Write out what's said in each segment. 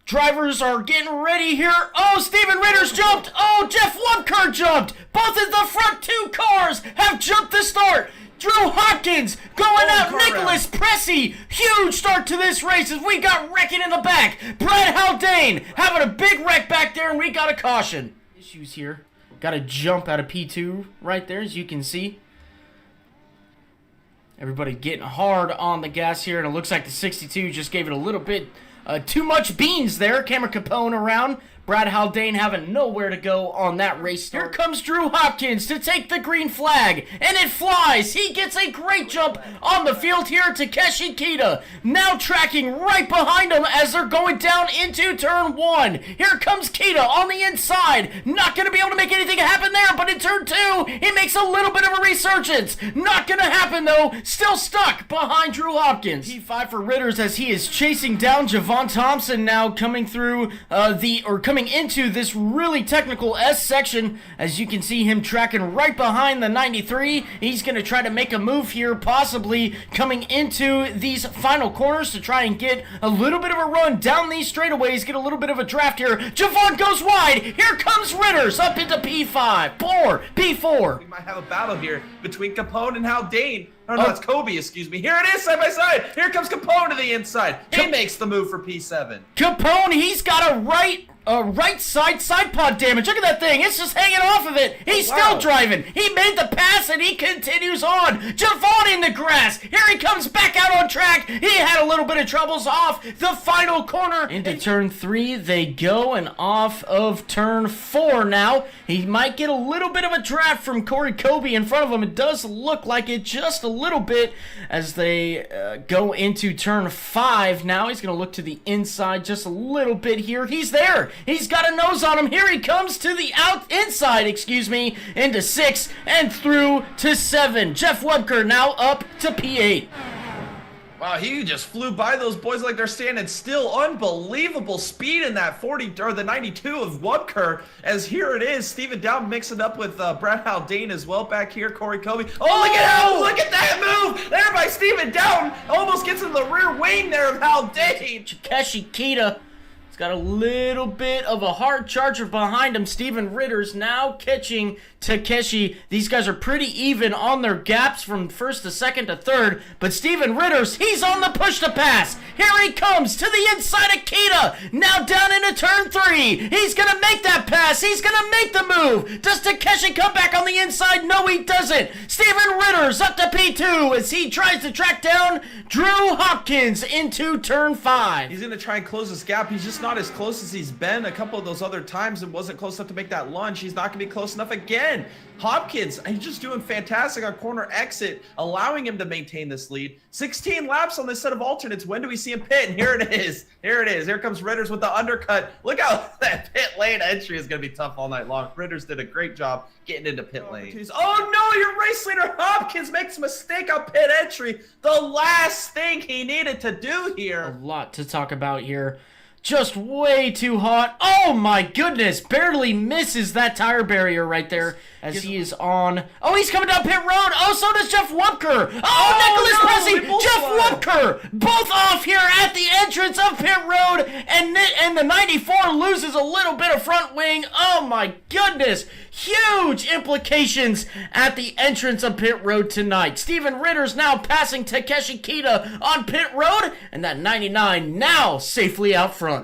Drivers are getting ready here. Oh, Steven Ritter's jumped. Oh, Jeff Wubker jumped. Both of the front two cars have jumped the start. Drew Hopkins going out. Nicholas Pressey. Huge start to this race as we got wrecking in the back. Brad Haldane having a big wreck back there, and we got a caution. Issues here. Got a jump out of P2 right there, as you can see. Everybody getting hard on the gas here, and it looks like the 62 just gave it a little bit too much beans there. Cameron Capone around. Brad Haldane having nowhere to go on that race start. Here comes Drew Hopkins to take the green flag, and it flies. He gets a great jump on the field here. Takeshi Kita now tracking right behind him as they're going down into turn 1. Here comes Kita on the inside. Not going to be able to make anything happen there, but in turn 2, he makes a little bit of a resurgence. Not going to happen, though. Still stuck behind Drew Hopkins. P5 for Ritters as he is chasing down Javon Thompson now coming through coming into this really technical S section. As you can see him tracking right behind the 93. He's going to try to make a move here, possibly coming into these final corners to try and get a little bit of a run down these straightaways, get a little bit of a draft here. Javon goes wide. Here comes Ritters up into P5. P4. We might have a battle here between Capone and Haldane. Oh, no, it's Kobe, excuse me. Here it is, side by side. Here comes Capone to the inside. He makes the move for P7. Capone, he's got a right side pod damage. Look at that thing. It's just hanging off of it. He's still driving. He made the pass, and he continues on. Javon in the grass. Here he comes back out on track. He had a little bit of troubles off the final corner. Into turn 3 they go, and off of turn 4 now. He might get a little bit of a draft from Corey Kobe in front of him. It does look like it just a little bit as they go into turn 5 now. He's going to look to the inside just a little bit here. He's there. He's got a nose on him. Here he comes to the inside, into 6 and through to 7. Jeff Webker now up to P8. Wow, he just flew by those boys like they're standing still. Unbelievable speed in that 40 or the 92 of Wubker. As here it is, Steven Down mixing up with Brad Haldane as well back here. Corey Kobe. Oh, look at that move there by Steven Down. Almost gets in the rear wing there of Haldane. Takeshi Kita. Got a little bit of a hard charger behind him. Steven Ritter's now catching Takeshi. These guys are pretty even on their gaps from first to second to third. But Steven Ritter's, he's on the push to pass. Here he comes to the inside of Kita. Now down into turn 3. He's going to make that pass. He's going to make the move. Does Takeshi come back on the inside? No, he doesn't. Steven Ritter's up to P2 as he tries to track down Drew Hopkins into turn 5. He's going to try and close this gap. He's just not as close as he's been a couple of those other times and wasn't close enough to make that lunge. He's not going to be close enough again. Hopkins, he's just doing fantastic on corner exit, allowing him to maintain this lead. 16 laps on this set of alternates. When do we see him pit? And here it is. Here it is. Here comes Ritters with the undercut. Look how that pit lane entry is going to be tough all night long. Ritters did a great job getting into pit lane. Oh no, your race leader Hopkins makes a mistake on pit entry. The last thing he needed to do here. A lot to talk about here. Just way too hot. Oh my goodness. Barely misses that tire barrier right there as he is on. Oh, he's coming down pit road. Oh, so does Jeff Wubker. Oh, Nicholas Pressey. Jeff Wubker. Both off here at the entrance of pit road. And the 94 loses a little bit of front wing. Oh my goodness. Huge implications at the entrance of pit road tonight. Steven Ritter's now passing Takeshi Kita on pit road. And that 99 now safely out front.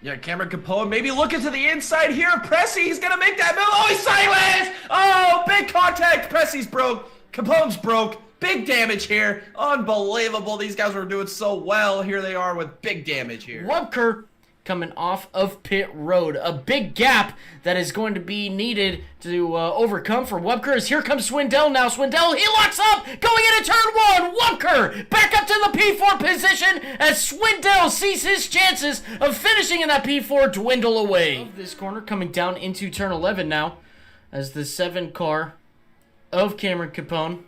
Yeah, Cameron Capone maybe looking to the inside here. Pressey, he's going to make that move. Oh, he's sideways. Oh, big contact. Pressey's broke. Capone's broke. Big damage here. Unbelievable. These guys were doing so well. Here they are with big damage here. Wubker coming off of pit road. A big gap that is going to be needed to overcome for Wubker. As here comes Swindell now. Swindell, he locks up, going into turn 1. Wubker back up to the P4 position as Swindell sees his chances of finishing in that P4 dwindle away. This corner coming down into turn 11 now as the 7 car of Cameron Capone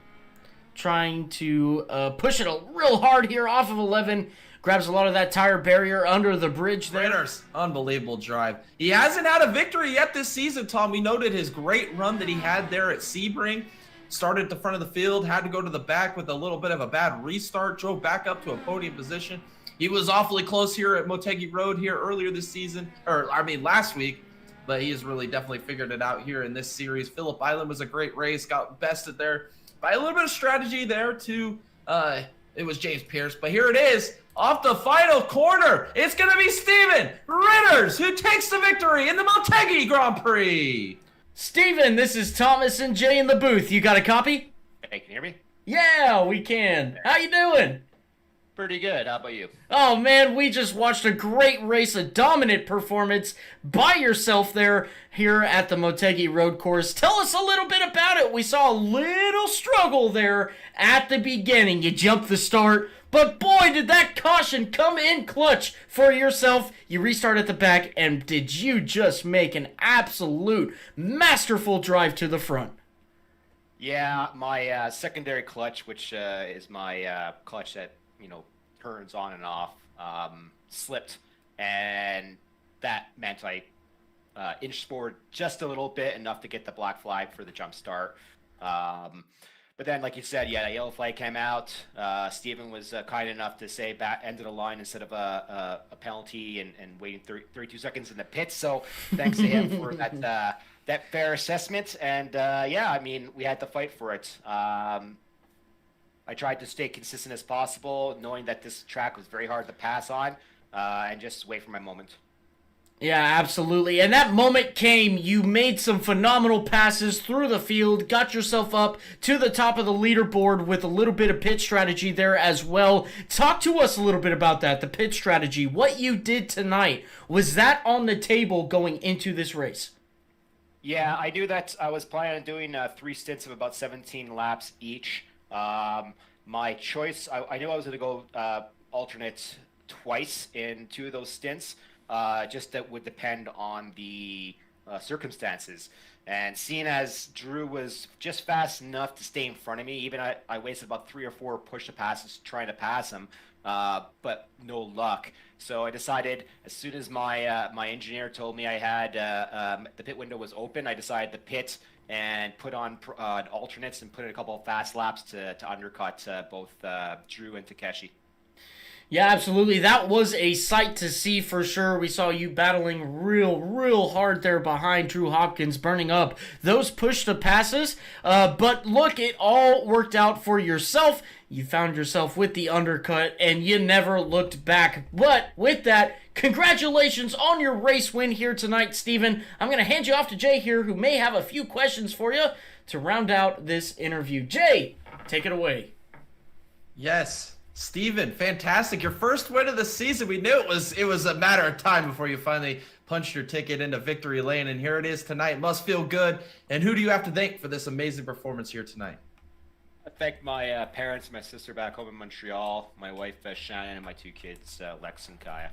trying to push it real hard here off of 11. Grabs a lot of that tire barrier under the bridge there. Ritters, unbelievable drive. He hasn't had a victory yet this season, Tom. We noted his great run that he had there at Sebring. Started at the front of the field, had to go to the back with a little bit of a bad restart, drove back up to a podium position. He was awfully close here at Motegi Road here earlier this season, last week, but he has really definitely figured it out here in this series. Phillip Island was a great race, got bested there by a little bit of strategy there to, it was James Pierce, but here it is, off the final corner. It's going to be Steven Ritters who takes the victory in the Motegi Grand Prix. Steven, this is Thomas and Jay in the booth. You got a copy? Hey, can you hear me? Yeah, we can. How you doing? Pretty good. How about you? Oh man, we just watched a great race, a dominant performance by yourself there here at the Motegi Road Course. Tell us a little bit about it. We saw a little struggle there at the beginning. You jumped the start, but boy, did that caution come in clutch for yourself. You restart at the back, and did you just make an absolute masterful drive to the front? Yeah, my secondary clutch, which is my clutch that turns on and off, slipped, and that meant I inched forward just a little bit, enough to get the black flag for the jump start. But then, like you said, yeah, the yellow flag came out. Steven was kind enough to say end of the line instead of a penalty and waiting 32 seconds in the pits. So thanks to him for that fair assessment. And yeah, I mean, we had to fight for it. I tried to stay consistent as possible, knowing that this track was very hard to pass on, and just wait for my moment. Yeah, absolutely. And that moment came. You made some phenomenal passes through the field, got yourself up to the top of the leaderboard with a little bit of pit strategy there as well. Talk to us a little bit about that, the pit strategy. What you did tonight, was that on the table going into this race? Yeah, I knew that I was planning on doing 3 stints of about 17 laps each. My choice, I knew I was going to go alternate twice in 2 of those stints. Just that would depend on the circumstances. And seeing as Drew was just fast enough to stay in front of me, even I wasted about 3 or 4 push to passes trying to pass him, but no luck. So I decided, as soon as my my engineer told me I had the pit window was open, I decided to pit and put on alternates and put in a couple of fast laps to undercut both Drew and Takeshi. Yeah, absolutely. That was a sight to see for sure. We saw you battling real hard there behind Drew Hopkins, burning up those push to passes. But look, it all worked out for yourself. You found yourself with the undercut, and you never looked back. But with that, congratulations on your race win here tonight, Steven. I'm going to hand you off to Jay here, who may have a few questions for you to round out this interview. Jay, take it away. Yes. Steven, fantastic. Your first win of the season. We knew it was a matter of time before you finally punched your ticket into victory lane, and here it is tonight. Must feel good. And who do you have to thank for this amazing performance here tonight? I thank my parents, my sister back home in Montreal, my wife Shannon, and my 2 kids, Lex and Kaya.